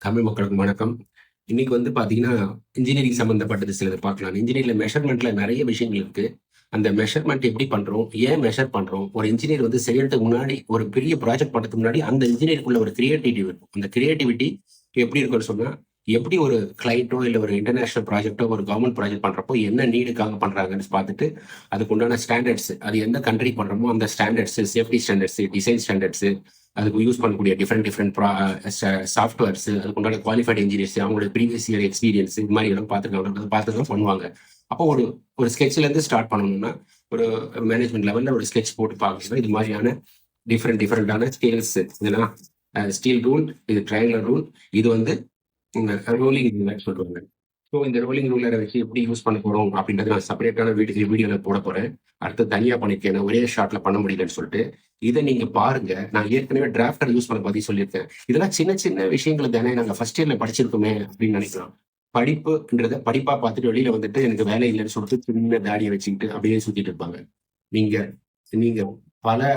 தமிழ் மக்களுக்கு வணக்கம். இன்னைக்கு பார்த்தீங்கன்னா, இன்ஜினியரிங் சம்மந்தப்பட்டது சிலது பார்க்கலாம். இன்ஜினியரிங்ல மெஷர்மென்ட்ல நெறைய விஷயங்கள் இருக்கு. அந்த மெஷர்மென்ட் எப்படி பண்றோம்? ஏன் மெஷர் பண்றோம்? ஒரு இன்ஜினியர் செய்யறதுக்கு முன்னாடி, ஒரு பெரிய ப்ராஜெக்ட் பண்றதுக்கு முன்னாடி, அந்த இன்ஜினியருக்குள்ள ஒரு கிரியேட்டிவிட்டி இருக்கும். அந்த கிரியேட்டிவிட்டி எப்படி இருக்கும்னு சொன்னா, எப்படி ஒரு கிளையன்ட்டோ, இல்ல ஒரு இன்டர்நேஷனல் ப்ராஜெக்ட்டோ, ஒரு கவர்ன்மென்ட் ப்ராஜெக்ட் பண்றப்போ, என்ன நீடுக்காக பண்றாங்கன்னு பார்த்துட்டு, அதுக்கு உண்டான ஸ்டாண்டர்ட்ஸ், அது எந்த கண்ட்ரி பண்றோமோ அந்த standards, safety standards, design standards, அதுக்கு யூஸ் பண்ணக்கூடிய டிஃப்ரெண்ட் டிஃப்ரெண்ட் சாஃப்ட்வேர்ஸ், அதுக்கு உண்டான குவாலிஃபைட் இன்ஜினியர்ஸ், அவங்களோட ப்ரீவியஸ் இயர் எக்ஸ்பீரியன்ஸ், இது மாதிரி எல்லாம் பார்த்துருக்காங்க. அதை பார்த்து தான் பண்ணுவாங்க. அப்போ ஒரு ஒரு ஸ்கெட்ச்ல இருந்து ஸ்டார்ட் பண்ணணும்னா, ஒரு மேனேஜ்மெண்ட் லெவல்ல ஒரு ஸ்கெட்ச் போட்டு பார்க்கணும். இது மாதிரியான டிஃப்ரெண்டான ஸ்கேல்ஸ், இதெல்லாம் ஸ்டீல் ரூல், இது ட்ரையாங்குலர் ரூல், இது ரோலிங் ரூல்னு சொல்லுவாங்க. ஸோ இந்த ரோலிங் ரூலரை வச்சு எப்படி யூஸ் பண்ண போறோம் அப்படின்றது நான் செப்பரேட்டான வீடியோல போட போறேன். அடுத்து தனியா பண்ணிருக்கேன், ஒரே ஷாட்ல பண்ண முடியலன்னு சொல்லிட்டு. இதை நீங்க பாருங்க. நான் ஏற்கனவே டிராஃப்டர் யூஸ் பண்ண பத்தி சொல்லியிருக்கேன். இதெல்லாம் சின்ன சின்ன விஷயங்கள் தானே, நாங்க ஃபர்ஸ்ட் இயர்ல படிச்சிருக்கோமே அப்படின்னு நினைக்கலாம். படிப்புன்றத படிப்பா பார்த்துட்டு வெளியில எனக்கு வேலை இல்லைன்னு சொல்லிட்டு சின்ன தாடியை வச்சுக்கிட்டு அப்படியே சுத்திட்டு இருப்பாங்க. நீங்க நீங்க பல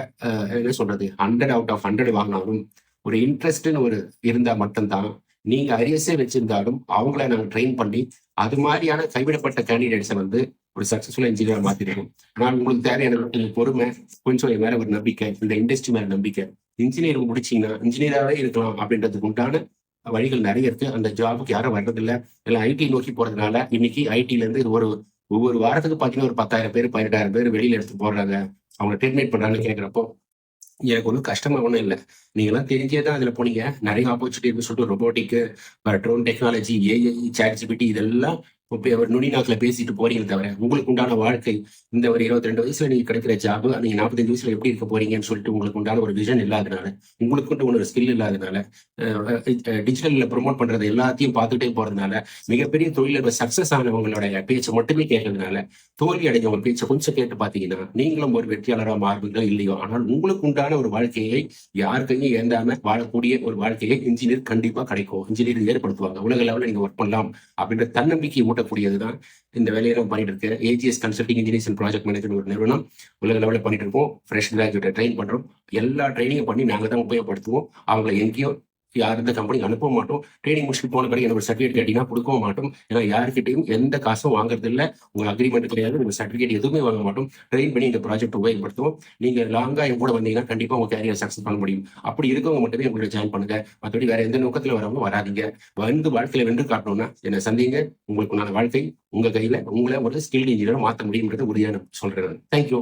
என்ன சொல்றது, 100 அவுட் ஆஃப் 100 வாங்கினாலும், ஒரு இன்ட்ரெஸ்ட்னு இருந்தா மட்டும்தான், நீங்க அரியர்ஸே வச்சிருந்தாலும் அவங்கள நாங்க ட்ரெயின் பண்ணி அது மாதிரியான கைவிடப்பட்ட கேண்டிடேட்ஸை ஒரு சக்சஸ்ஃபுல் இன்ஜினியர் மாத்திருக்கோம். ஆனால் உங்களுக்கு தேவையான கொஞ்சம் பொறுமை, கொஞ்சம் என் மேல ஒரு நம்பிக்கை, இந்த இண்டஸ்ட்ரி மேல நம்பிக்கை. இன்ஜினியரிங் முடிச்சீங்கன்னா இன்ஜினியராகவே இருக்கலாம் அப்படின்றதுக்கு உண்டான வழிகள் நிறைய இருக்கு. அந்த ஜாபுக்கு யாரும் வர்றதில்லை, எல்லாம் ஐடி நோக்கி போறதுனால இன்னைக்கு ஐடில இருந்து ஒவ்வொரு வாரத்துக்கு பாத்தீங்கன்னா ஒரு 10,000 பேர் 18,000 பேர் வெளியில எடுத்து போடுறாங்க. அவங்க ட்ரீட்மெண்ட் பண்றாங்கன்னு கேட்கிறப்போ எனக்கு ஒன்றும் கஷ்டமா ஒன்றும் இல்லை. நீங்களாம் தெரிஞ்சே தான் அதுல போனீங்க. நிறைய ஆப்பர்ச்சுனிட்டி இருக்குன்னு சொல்லிட்டு ரொபோட்டிக்கு, drone technology, AI, ChatGPT இதெல்லாம் ஒரு நுனி நாக்குல பேசிட்டு போறீங்க தவிர, உங்களுக்கு உண்டான வாழ்க்கை இந்த ஒரு 22 வயசுல நீங்க கிடைக்கிற ஜாப், நீங்க 45 வயசுல எப்படி இருக்க போறீங்கன்னு சொல்லிட்டு உங்களுக்கு உண்டான ஒரு விஷன் இல்லாதனால, உங்களுக்கு ஒரு ஸ்கில் இல்லாதனால, டிஜிட்டல்ல ப்ரொமோட் பண்றது எல்லாத்தையும் பார்த்துட்டே போறதுனால, மிகப்பெரிய தொழில சக்சஸ் ஆனவங்களுடைய பேச்சை மட்டுமே கேட்கறதுனால, தோல்வி அடைஞ்சவங்க பேச்சை கொஞ்சம் கேட்டு பார்த்தீங்கன்னா, நீங்களும் ஒரு வெற்றியாளராக மாறுவீங்களோ இல்லையோ, ஆனால் உங்களுக்கு உண்டான ஒரு வாழ்க்கையை யாருக்கையும் ஏந்தாம வாழக்கூடிய ஒரு வாழ்க்கையை இன்ஜினியர் கண்டிப்பா கிடைக்கும். இன்ஜினியர் ஏற்படுத்துவாங்க. உலக லெவலில் நீங்க ஒர்க் பண்ணலாம் அப்படின்ற தன்னம்பிக்கை ஊட்டக்கூடியதுதான் இந்த வேலையை நம்ம பண்ணிட்டு இருக்கு. AGS consulting engineers and project management ஒரு நிறுவனம். உலக லெவலில் பண்ணிட்டு இருக்கோம். ஃப்ரெஷ் கிராஜுவேட்டை ட்ரெயின் பண்றோம். எல்லா ட்ரைனிங்கும் பண்ணி நாங்க தான் உபயோகப்படுத்துவோம். அவங்களை எங்கேயோ யார் இந்த கம்பெனி அனுப்ப மாட்டோம். ட்ரைனிங் முடிச்சுட்டு போன பிறகு எனக்கு ஒரு சர்டிஃபிகேட் கேட்டீங்கன்னா கொடுக்கவும் மாட்டோம். ஏன்னா யாருக்கிட்டையும் எந்த காசும் வாங்குறது இல்லை. உங்க அக்ரிமெண்ட் கிடையாது, உங்க சர்டிஃபிகேட் எதுவுமே வாங்க மாட்டோம். ட்ரெயின் பண்ணி இந்த ப்ராஜெக்ட் உபயோகப்படுத்துவோம். நீங்க லாங்கா என் கூட வந்தீங்கன்னா கண்டிப்பா உங்க கேரியர் சக்சஸ் பண்ண முடியும். அப்படி இருக்கவங்க மட்டுமே உங்களை ஜாயின் பண்ணுங்க. மற்றபடி வேற எந்த நோக்கத்துல வரவங்க வராதிங்க. வாழ்க்கையில வென்று காட்டணும்னா என்ன சந்திங்க. உங்களுக்கு வாழ்க்கை உங்க கையில, உங்களை ஒரு ஸ்கில்டு இன்ஜினியரை மாற்ற முடியும்ன்றது உறுதியான சொல்றேன். தேங்க்யூ.